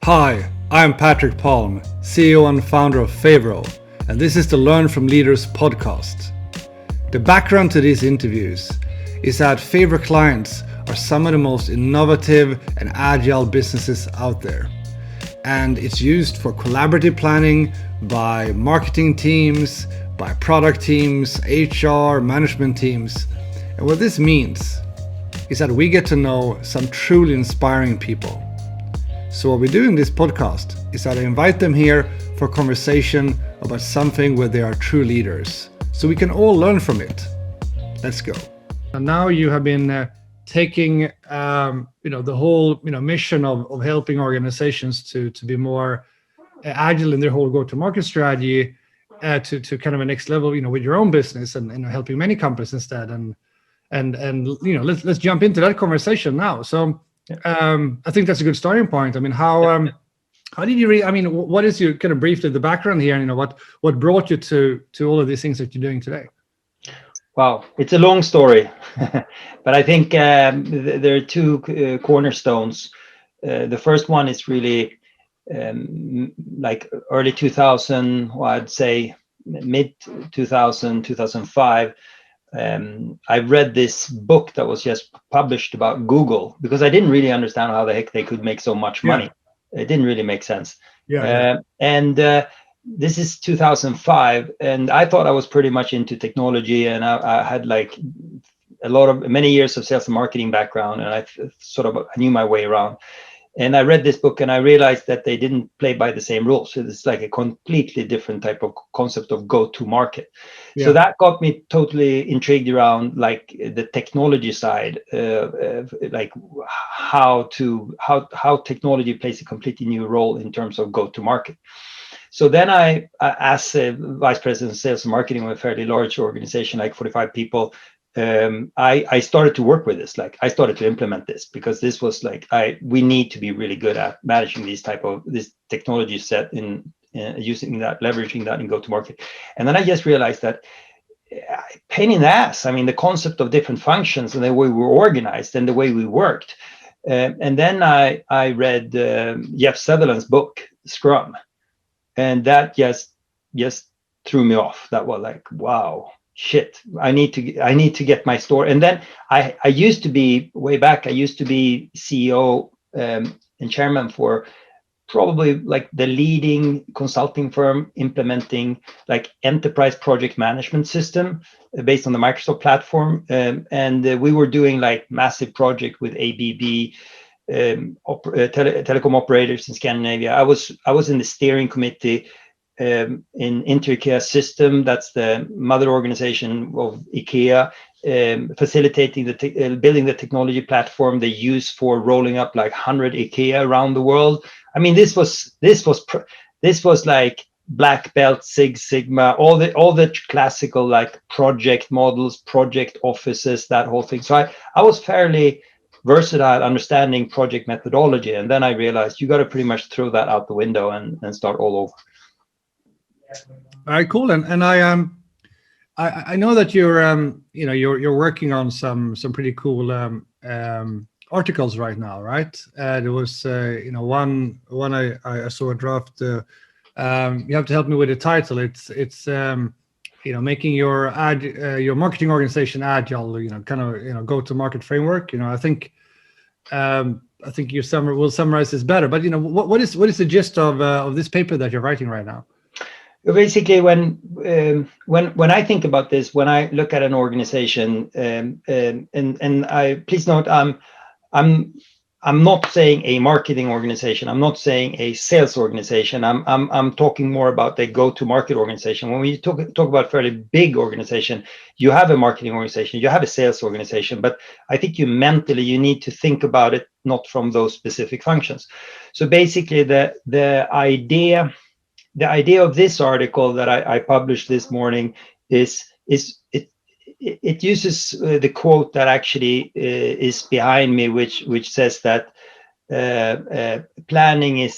Hi, I'm Patrik Palm, CEO and founder of Favro, and this is the Learn from Leaders podcast. The background to these interviews is that Favro clients are some of the most innovative and agile businesses out there. And it's used for collaborative planning by marketing teams, by product teams, HR, management teams. And what this means is that we get to know some truly inspiring people. So what we do in this podcast is that I invite them here for a conversation about something where they are true leaders, so we can all learn from it. Let's go. And now you have been taking the whole mission of helping organizations to be more agile in their whole go-to-market strategy to kind of a next level, with your own business and helping many companies instead. And let's jump into that conversation now. So. I think that's a good starting point. I mean, how did you what is your kind of briefly the background here? And what brought you to all of these things that you're doing today? Wow, it's a long story, but I think there are two cornerstones. The first one is really like early 2000, or I'd say mid 2000, 2005. I read this book that was just published about Google, because I didn't really understand how the heck they could make so much money. It didn't really make sense. This is 2005, and I thought I was pretty much into technology, and I had like many years of sales and marketing background, and I knew my way around. And I read this book and I realized that they didn't play by the same rules. So it's like a completely different type of concept of go-to-market. So that got me totally intrigued around like the technology side, like how technology plays a completely new role in terms of go-to-market. So then I, as a vice president of sales and marketing of a fairly large organization, like 45 people, I started to work with this. Like I started to implement this, because this was like we need to be really good at managing this technology set in using that, leveraging that in go-to-market. And then I just realized that pain in the ass. I mean, the concept of different functions and the way we were organized and the way we worked. And then I read Jeff Sutherland's book Scrum, and that just threw me off. That was like, wow. Shit, I need to get my store. And then I used to be way back. I used to be CEO and chairman for probably like the leading consulting firm implementing like enterprise project management system based on the Microsoft platform. And we were doing like massive project with ABB, telecom operators in Scandinavia. I was in the steering committee in IKEA system, that's the mother organization of IKEA, facilitating building the technology platform they use for rolling up like 100 IKEA around the world. I mean, this was like black belt, Six Sigma, all the classical like project models, project offices, that whole thing. So I was fairly versatile understanding project methodology, and then I realized you got to pretty much throw that out the window and start all over. All right, cool. And I know that you're working on some pretty cool articles right now, right? There was one I saw a draft. You have to help me with the title. It's making your marketing organization agile. Go-to-market framework. I think you will summarize this better. But what is the gist of this paper that you're writing right now? Basically, when I think about this, when I look at an organization, and I please note, I'm not saying a marketing organization. I'm not saying a sales organization. I'm talking more about the go-to-market organization. When we talk about fairly big organization, you have a marketing organization, you have a sales organization, but I think you need to think about it not from those specific functions. So basically, the idea of this article that I published this morning is it uses the quote that actually is behind me, which says that planning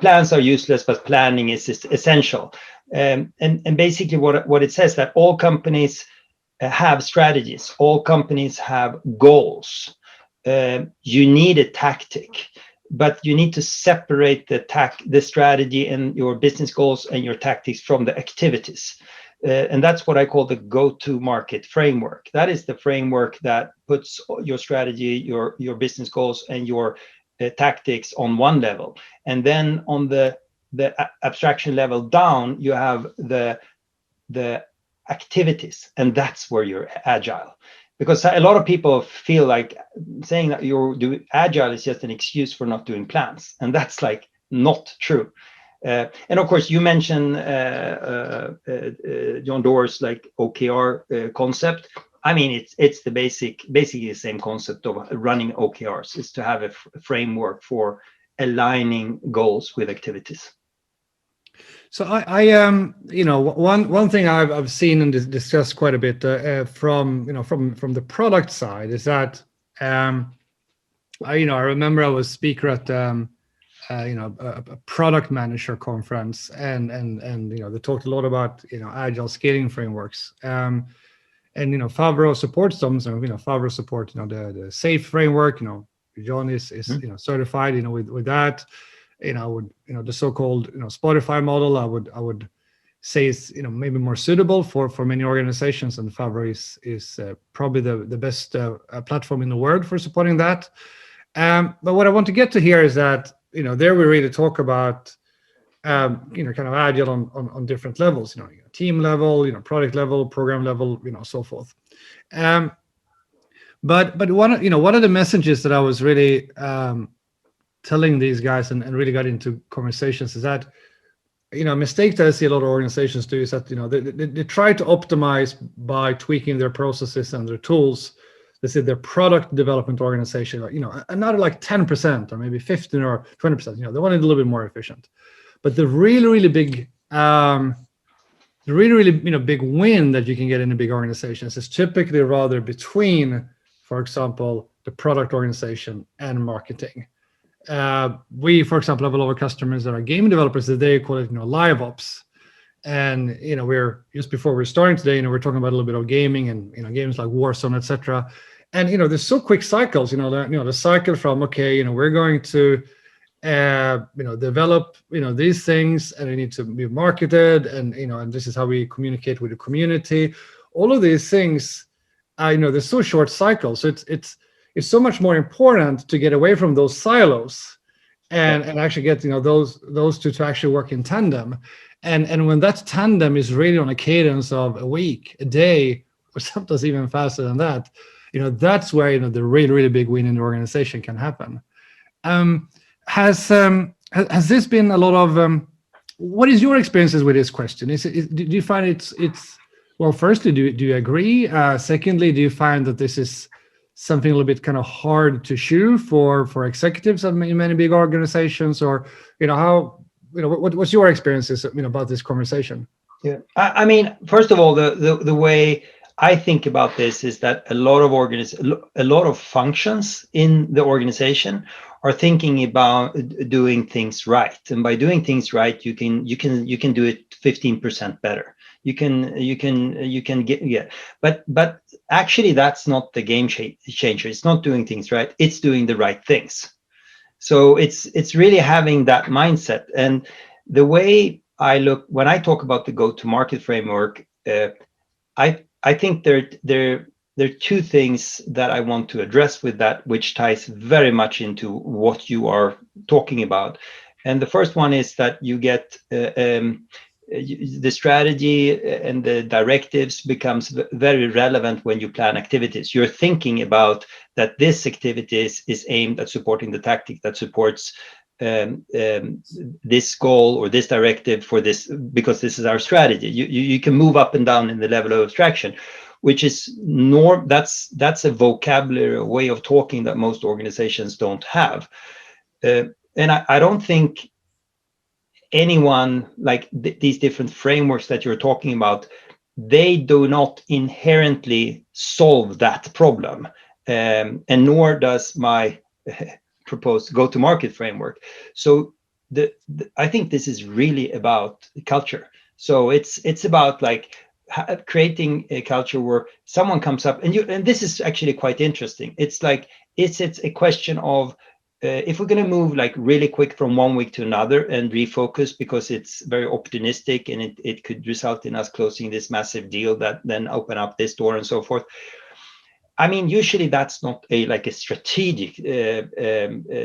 plans are useless, but planning is essential. And basically what it says, that all companies have strategies, all companies have goals. You need a tactic. but you need to separate the strategy and your business goals and your tactics from the activities. And that's what I call the go-to-market framework. That is the framework that puts your strategy, your business goals, and your tactics on one level. And then on the abstraction level down, you have the activities, and that's where you're agile. Because a lot of people feel like saying that you're doing agile is just an excuse for not doing plans, and that's like not true. And of course, you mentioned John Doerr's like OKR concept. I mean, it's the basically the same concept of running OKRs, is to have a framework for aligning goals with activities. So I you know, one thing I've seen and discussed quite a bit from the product side is that I remember I was speaker at a product manager conference, and they talked a lot about agile scaling frameworks, and Favreau supports them. So Favreau supports the SAFe framework. John is certified with that. The so-called Spotify model, I would say is maybe more suitable for many organizations, and Favreau is probably the best platform in the world for supporting that. But what I want to get to here is that there we really talk about kind of agile on different levels, team level, product level, program level, so forth. But one of the messages that I was really telling these guys and really got into conversations is that a mistake that I see a lot of organizations do is that they try to optimize by tweaking their processes and their tools. They say their product development organization, another like 10% or maybe 15 or 20%. They want it a little bit more efficient. But the really big big win that you can get in a big organization is typically rather between, for example, the product organization and marketing. We, for example, have a lot of customers that are game developers that they call it live ops. And we're just before we're starting today, we're talking about a little bit of gaming and games like Warzone, etc. And there's so quick cycles. The cycle from we're going to develop these things, and they need to be marketed, and and this is how we communicate with the community. All of these things, there's so short cycles. So it's so much more important to get away from those silos and actually get those two to actually work in tandem. And when that tandem is really on a cadence of a week, a day, or sometimes even faster than that, that's where the really big win in the organization can happen. Has this been a lot of? What is your experiences with this question? Do you find it's well? Firstly, do you agree? Secondly, do you find that this is something a little bit kind of hard to chew for executives in many big organizations, or how? What's your experiences about this conversation? Yeah, I mean, first of all, the way I think about this is that a lot of functions in the organization are thinking about doing things right, and by doing things right, you can do it 15% better. You can get but actually that's not the game changer. It's not doing things right. It's doing the right things. So it's really having that mindset. And the way I look when I talk about the go-to-market framework, I think there are two things that I want to address with that, which ties very much into what you are talking about. And the first one is that you get the strategy and the directives becomes very relevant when you plan activities. You're thinking about that this activity is aimed at supporting the tactic that supports this goal or this directive for this, because this is our strategy. You can move up and down in the level of abstraction, which is that's a vocabulary, a way of talking that most organizations don't have. And I don't think anyone like these different frameworks that you're talking about, they do not inherently solve that problem, and nor does my proposed go-to-market framework. So I think this is really about culture. So it's about like creating a culture where someone comes up and this is actually quite interesting. It's like it's a question of if we're going to move like really quick from one week to another and refocus because it's very opportunistic and it could result in us closing this massive deal that then open up this door and so forth. I mean, usually that's not a strategic,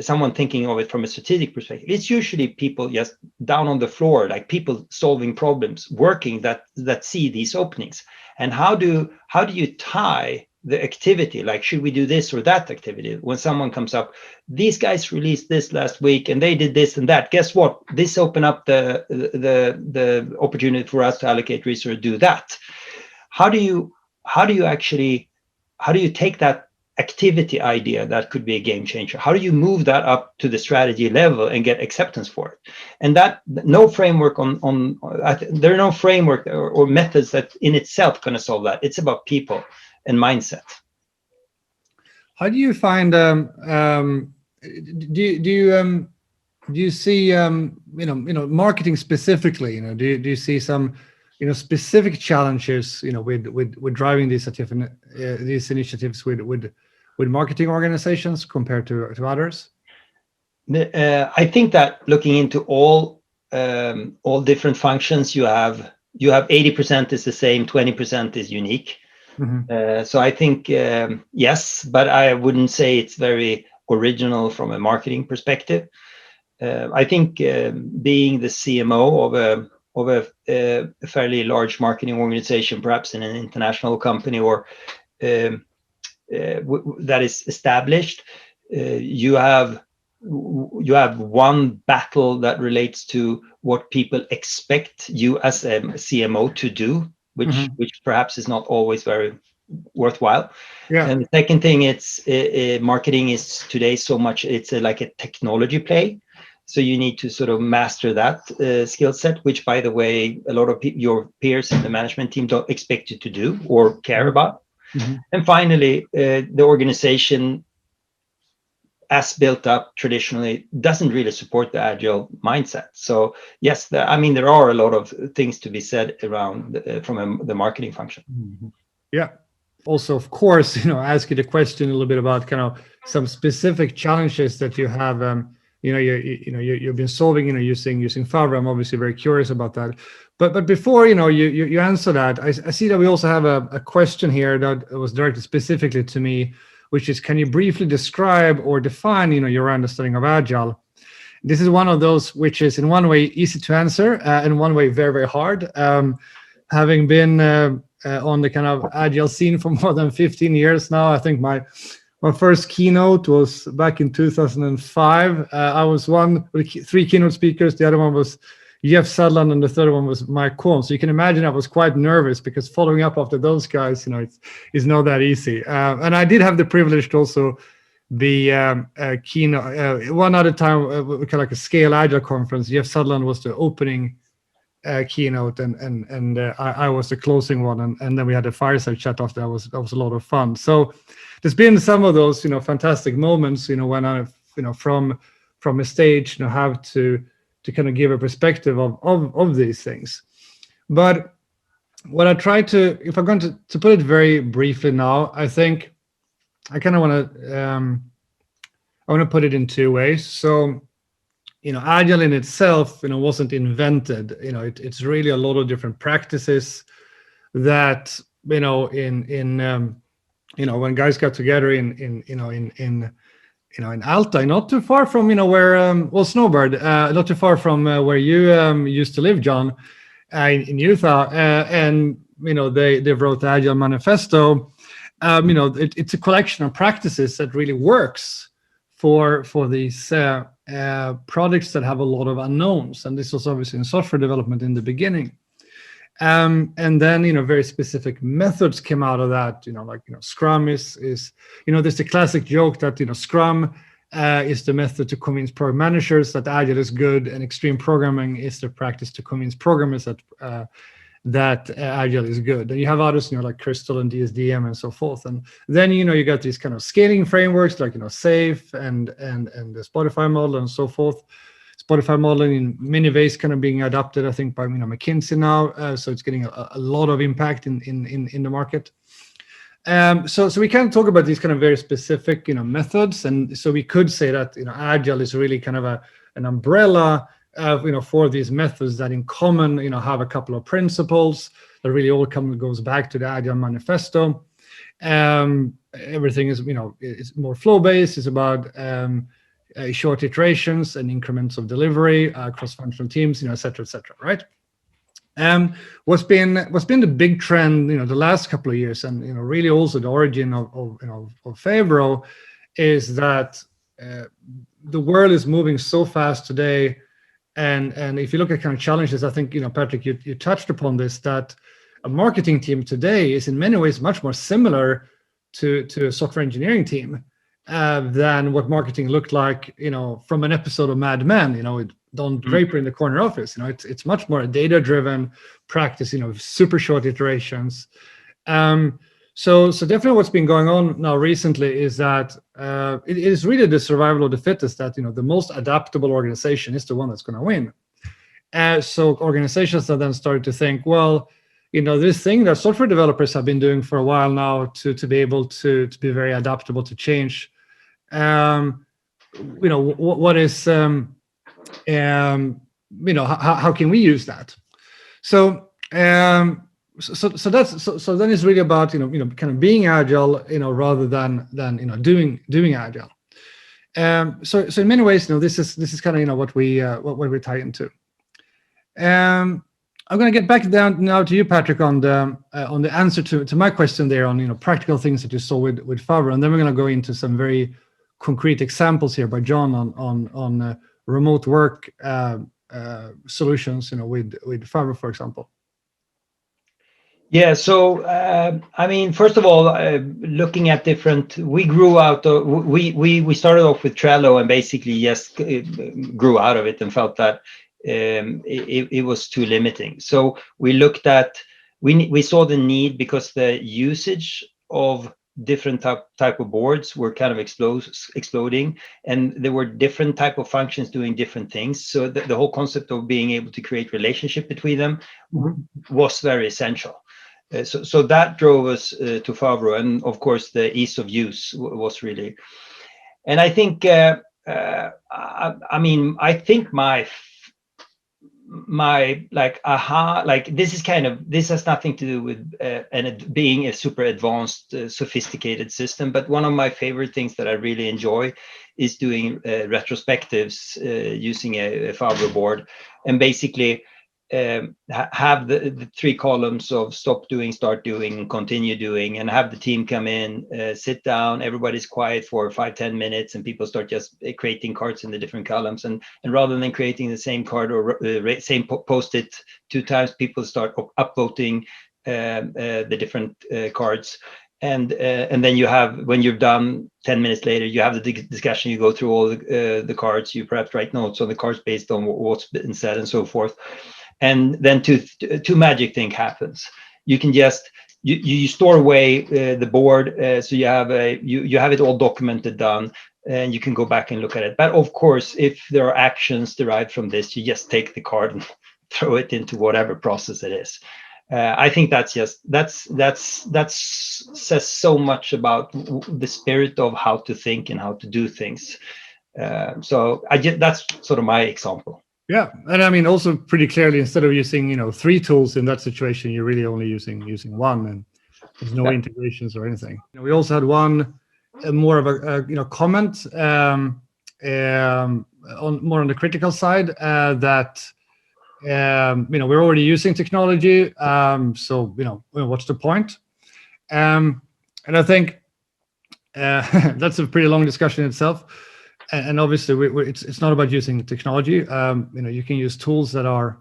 someone thinking of it from a strategic perspective. It's usually people just down on the floor, like people solving problems, working that see these openings. And how do you tie the activity, like should we do this or that activity, when someone comes up, these guys released this last week and they did this and that, guess what, this opened up the opportunity for us to allocate resources, do that. How do you take that activity idea that could be a game changer? How do you move that up to the strategy level and get acceptance for it? And that no framework there are no framework or methods that in itself going to solve that. It's about people and mindset. How do you find? Do you see marketing specifically? Do you see some specific challenges with driving these initiatives with marketing organizations compared to others? I think that looking into all different functions, you have 80% is the same, 20% is unique. Mm-hmm. So I think yes, but I wouldn't say it's very original from a marketing perspective. I think being the CMO of a fairly large marketing organization, perhaps in an international company or that is established, you have one battle that relates to what people expect you as a CMO to do, which perhaps is not always very worthwhile. Yeah. And the second thing, it's marketing is today so much, it's like a technology play. So you need to sort of master that skill set, which, by the way, a lot of your peers in the management team don't expect you to do or care about. Mm-hmm. And finally, the organization, as built up traditionally, doesn't really support the agile mindset. So yes, there are a lot of things to be said around from the marketing function. Mm-hmm. Yeah. Also, of course, ask you the question a little bit about kind of some specific challenges that you have. You've been solving, using Favre. I'm obviously very curious about that. But before you answer that, I see that we also have a question here that was directed specifically to me, which is, can you briefly describe or define your understanding of agile? This is one of those which is in one way easy to answer, in one way very, very hard. Having been on the kind of agile scene for more than 15 years now, I think my first keynote was back in 2005. I was one with 3 keynote speakers. The other one was Jeff Sutherland, and the third one was Mike Cohn. So you can imagine I was quite nervous because following up after those guys, it's not that easy. And I did have the privilege to also be a keynote. One other time, we kind of like a Scale Agile conference. Jeff Sutherland was the opening keynote, and I was the closing one, and then we had a fireside chat after. That was a lot of fun. So there's been some of those fantastic moments when I from a stage have to kind of give a perspective of these things. But what I try to, if I'm going to put it very briefly now, I think I kind of want to put it in 2 ways. So agile in itself wasn't invented. It's really a lot of different practices that when guys got together in Alta, not too far from where Snowbird, not too far from where you used to live, John, in Utah, and they wrote the Agile Manifesto. It's a collection of practices that really works for these products that have a lot of unknowns, and this was obviously in software development in the beginning. And then very specific methods came out of that. Scrum is there's the classic joke that Scrum is the method to convince program managers that agile is good, and extreme programming is the practice to convince programmers that agile is good. And you have others like Crystal and DSDM and so forth. And then you got these kind of scaling frameworks like SAFe and the Spotify model and so forth. Spotify modeling in many ways kind of being adopted, I think, by McKinsey now. So it's getting a lot of impact in the market. So we can talk about these kind of very specific, methods, and so we could say that agile is really kind of an umbrella of for these methods that in common have a couple of principles that really all goes back to the Agile Manifesto. Everything is it's more flow based. It's about short iterations and increments of delivery, cross-functional teams, et cetera, right? What's been the big trend, the last couple of years, and really also the origin of Favro, is that the world is moving so fast today, and if you look at kind of challenges, I think Patrik, you touched upon this, that a marketing team today is in many ways much more similar to a software engineering team than what marketing looked like, from an episode of Mad Men, with Don Draper in the corner office. It's much more a data-driven practice, super short iterations. So definitely what's been going on now recently is that it is really the survival of the fittest, that the most adaptable organization is the one that's going to win. So organizations have then started to think, well, this thing that software developers have been doing for a while now to be able to be very adaptable to change. What is how can we use that? So then it's really about kind of being agile, rather than doing agile. So in many ways, this is kind of what we tie into. I'm going to get back down now to you, Patrik, on the answer to my question there on practical things that you saw with Favro, and then we're going to go into some very concrete examples here by John on remote work solutions, with Favro, for example. Yeah, so first of all, looking at different, we started off with Trello, and basically grew out of it and felt that it was too limiting. So we looked at, we saw the need, because the usage of different type of boards were kind of exploding, and there were different type of functions doing different things. So the whole concept of being able to create relationship between them was very essential. So that drove us to Favro, and of course the ease of use was really. And I think I think my this has nothing to do with being a super advanced sophisticated system, but one of my favorite things that I really enjoy is doing retrospectives using a Favro board, and basically have the three columns of stop doing, start doing, continue doing, and have the team come in, sit down, everybody's quiet for 5-10 minutes, and people start just creating cards in the different columns, and rather than creating the same card or same post-it 2 times, people start upvoting the different cards. And then you have, when you're done 10 minutes later, you have the discussion, you go through all the cards, you perhaps write notes on the cards based on what's been said and so forth. And then two magic thing happens. You can just you store away the board, so you have it all documented, done, and you can go back and look at it. But of course, if there are actions derived from this, you just take the card and throw it into whatever process it is. I think that says so much about the spirit of how to think and how to do things. So that's sort of my example. Yeah, and I mean also pretty clearly, instead of using 3 tools in that situation, you're really only using one, and there's no integrations or anything. We also had one more of a comment on more on the critical side, that we're already using technology, so what's the point? And I think that's a pretty long discussion in itself. And obviously, it's not about using technology. You can use tools that are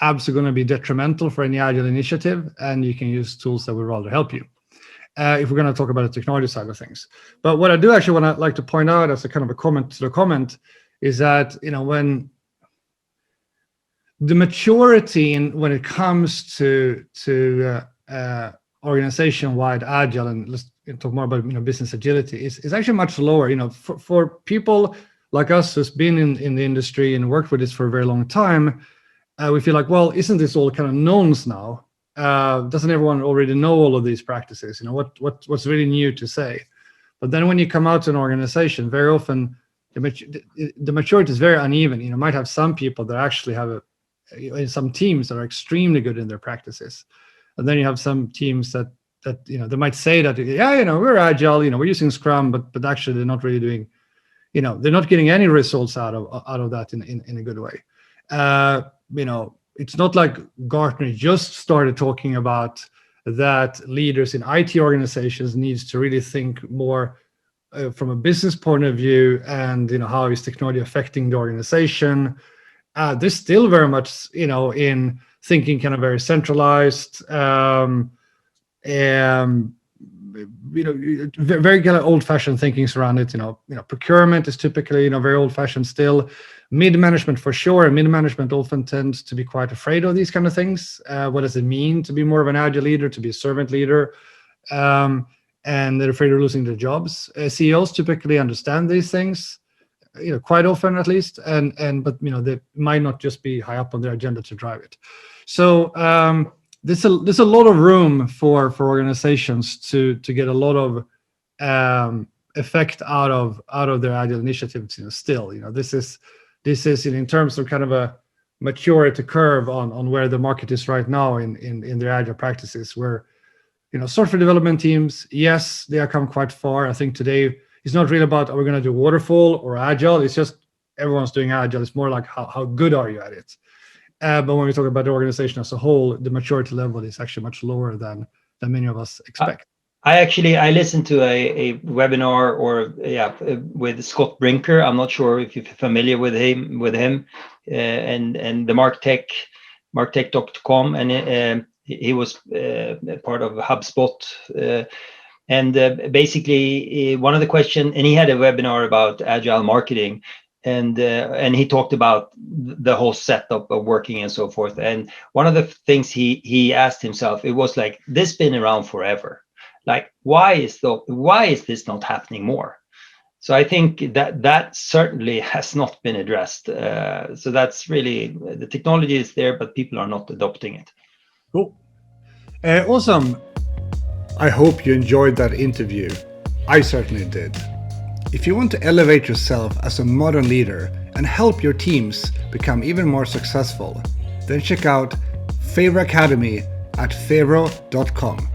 absolutely going to be detrimental for any agile initiative, and you can use tools that will rather help you. If we're going to talk about the technology side of things, but what I do actually want to like to point out as a kind of a comment to the comment is that when the maturity when it comes to organization-wide agile, and let's talk more about business agility, is actually much lower. For people like us who's been in the industry and worked with this for a very long time, we feel like, well, isn't this all kind of knowns now? doesn't everyone already know all of these practices? What's really new to say? But then when you come out to an organization, very often the maturity is very uneven. Might have some people that actually have some teams that are extremely good in their practices, and then you have some teams that they might say that we're agile, we're using Scrum, but actually they're not really doing, they're not getting any results out of that in a good way. It's not like Gartner just started talking about that leaders in IT organizations needs to really think more from a business point of view, and how is technology affecting the organization. They're still very much in thinking kind of very centralized, very kind of old-fashioned thinkings around it. Procurement is typically very old-fashioned still. Mid-management for sure, and mid-management often tends to be quite afraid of these kind of things. What does it mean to be more of an agile leader, to be a servant leader? And they're afraid of losing their jobs. CEOs typically understand these things, quite often at least, but they might not just be high up on their agenda to drive it. So there's a lot of room for organizations to get a lot of effect out of their agile initiatives. Still, this is in terms of kind of a maturity curve on where the market is right now in their agile practices. Where software development teams, yes, they have come quite far. I think today it's not really about are we going to do waterfall or agile. It's just everyone's doing agile. It's more like how good are you at it. But when we talk about the organization as a whole, the maturity level is actually much lower than many of us expect. I listened to a webinar with Scott Brinker. I'm not sure if you're familiar with him, and the Martech.com, and he was part of HubSpot. And basically, one of the questions, and he had a webinar about agile marketing. And he talked about the whole setup of working and so forth. And one of the things he asked himself, it was like, this been around forever. Like, why is this not happening more? So I think that certainly has not been addressed. So that's really, the technology is there, but people are not adopting it. Cool. Awesome. I hope you enjoyed that interview. I certainly did. If you want to elevate yourself as a modern leader and help your teams become even more successful, then check out Favor Academy at favro.com.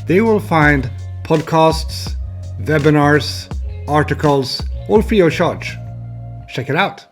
There you will find podcasts, webinars, articles, all free of charge. Check it out.